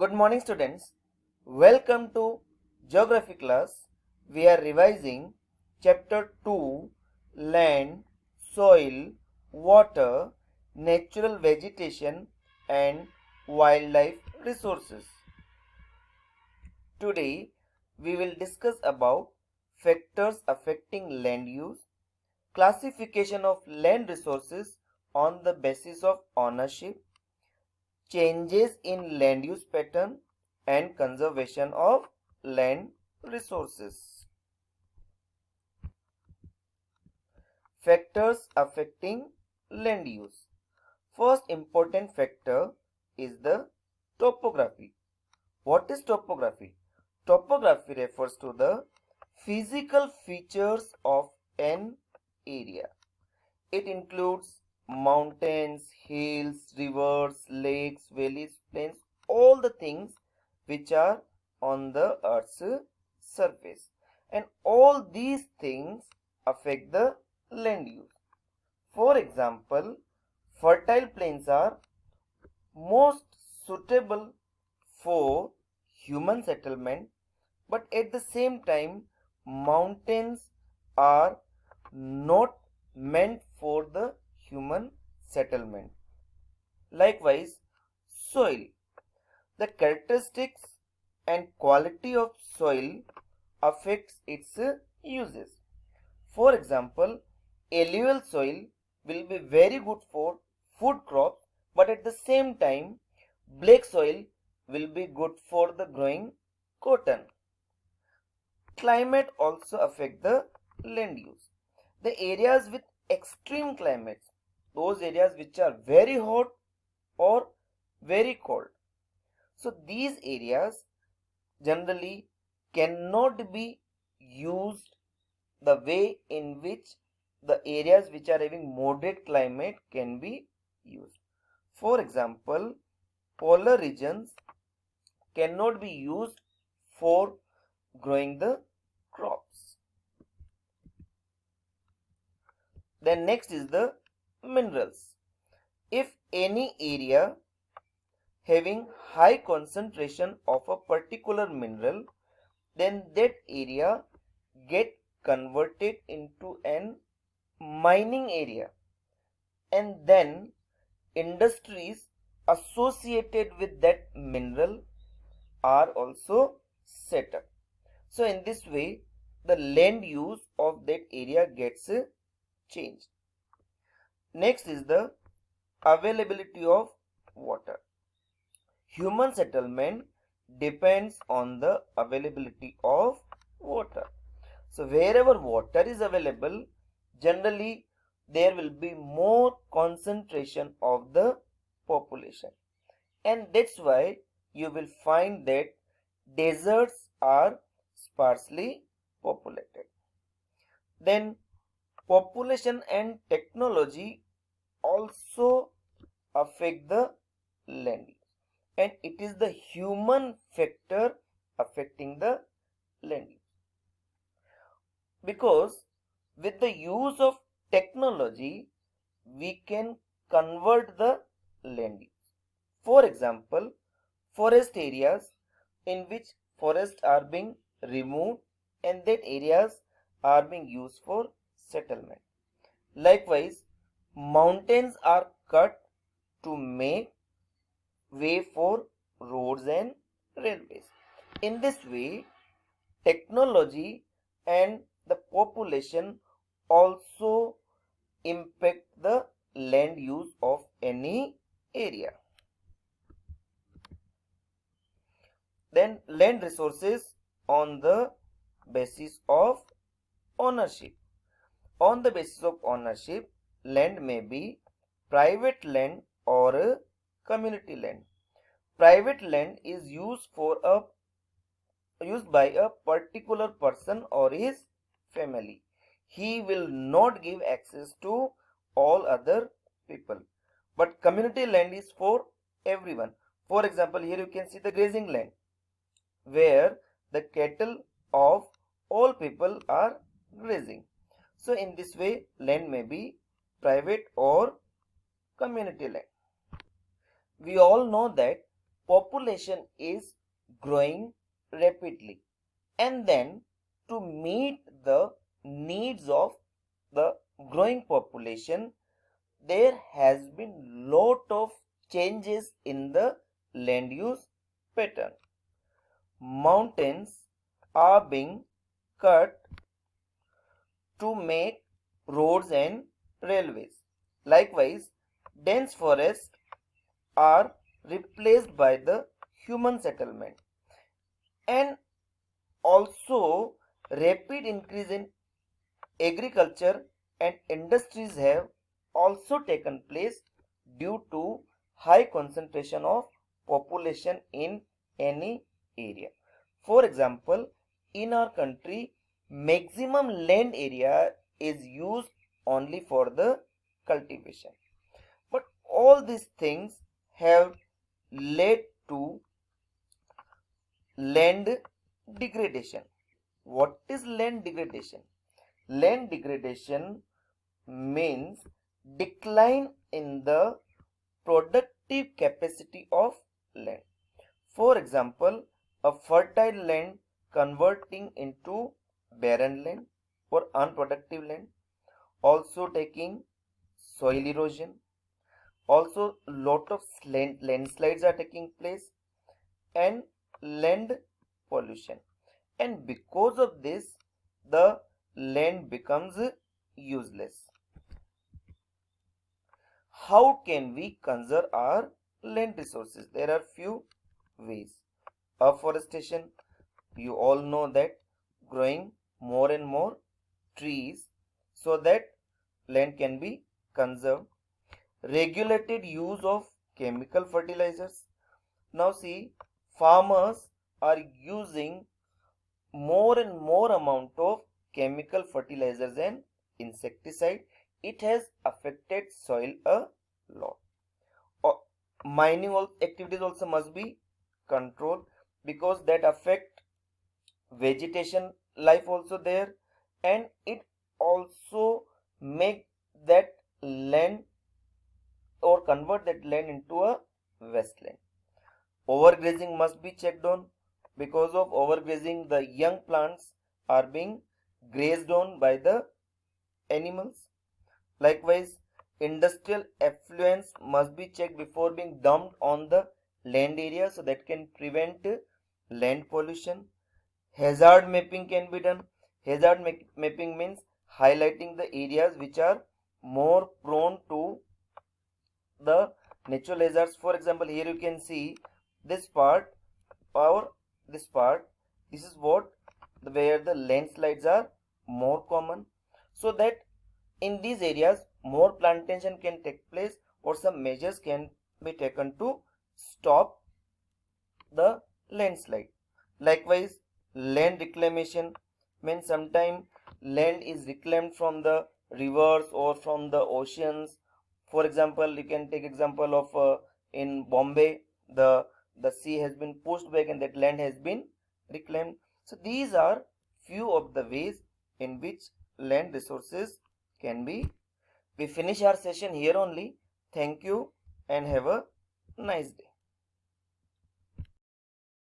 Good morning, students. Welcome to Geography class. We are revising Chapter 2 Land, Soil, Water, Natural Vegetation, and Wildlife Resources. Today, we will discuss about factors affecting land use, classification of land resources on the basis of ownership, changes in land use pattern, and conservation of land resources. Factors affecting land use. First important factor is the topography. What is topography? Topography refers to the physical features of an area. It includes mountains, hills, rivers, lakes, valleys, plains, all the things which are on the earth's surface. And all these things affect the land use. For example, fertile plains are most suitable for human settlement, but at the same time, mountains are not meant for the human settlement. Likewise, soil. The characteristics and quality of soil affects its uses. For example, alluvial soil will be very good for food crops, but at the same time, black soil will be good for the growing cotton. Climate also affect the land use. The areas with extreme climates, those areas which are very hot or very cold. So these areas generally cannot be used the way in which the areas which are having moderate climate can be used. For example, polar regions cannot be used for growing the crops. Then next is the minerals. If any area having high concentration of a particular mineral, then that area get converted into an mining area, and then industries associated with that mineral are also set up. So in this way, the land use of that area gets changed. Next is the availability of water. Human settlement depends on the availability of water. So wherever water is available, generally there will be more concentration of the population. And that's why you will find that deserts are sparsely populated. Then population and technology also affect the land use, and it is the human factor affecting the land use, because with the use of technology we can convert the land use. For example, forest areas in which forests are being removed and that areas are being used for settlement. Likewise, mountains are cut to make way for roads and railways. In this way, technology and the population also impact the land use of any area. Then land resources on the basis of ownership. On the basis of ownership, land may be private land or community land. Private land is used by a particular person or his family. He will not give access to all other people. But community land is for everyone. For example, here you can see the grazing land, where the cattle of all people are grazing. So in this way, land may be private or community land. We all know that population is growing rapidly, and then to meet the needs of the growing population, there has been lot of changes in the land use pattern. Mountains are being cut to make roads and railways. Likewise, dense forests are replaced by the human settlement, and also rapid increase in agriculture and industries have also taken place due to high concentration of population in any area. For example, in our country, maximum land area is used only for the cultivation. But all these things have led to land degradation. What is land degradation? Land degradation means decline in the productive capacity of land. For example, a fertile land converting into barren land or unproductive land, also taking soil erosion, also lot of landslides are taking place, and land pollution. And because of this, the land becomes useless. How can we conserve our land resources? There are few ways. Afforestation, you all know that, growing more and more trees so that land can be conserved. Regulated use of chemical fertilizers. Now see, farmers are using more and more amount of chemical fertilizers and insecticide. It has affected soil a lot. Mining activities also must be controlled, because that affect vegetation life also there, and it also make that land or convert that land into a wasteland. Overgrazing must be checked on. Because of overgrazing, the young plants are being grazed on by the animals. Likewise, industrial effluents must be checked before being dumped on the land area, so that can prevent land pollution. Hazard mapping can be done. Hazard mapping means highlighting the areas which are more prone to the natural hazards. For example, here you can see this part or this part. This is what where the landslides are more common, so that in these areas more plantation can take place, or some measures can be taken to stop the landslide. Likewise, land reclamation means sometime land is reclaimed from the rivers or from the oceans. For example, you can take example of in Bombay, the sea has been pushed back and that land has been reclaimed. So these are few of the ways in which land resources can be. We finish our session here only. Thank you and have a nice day.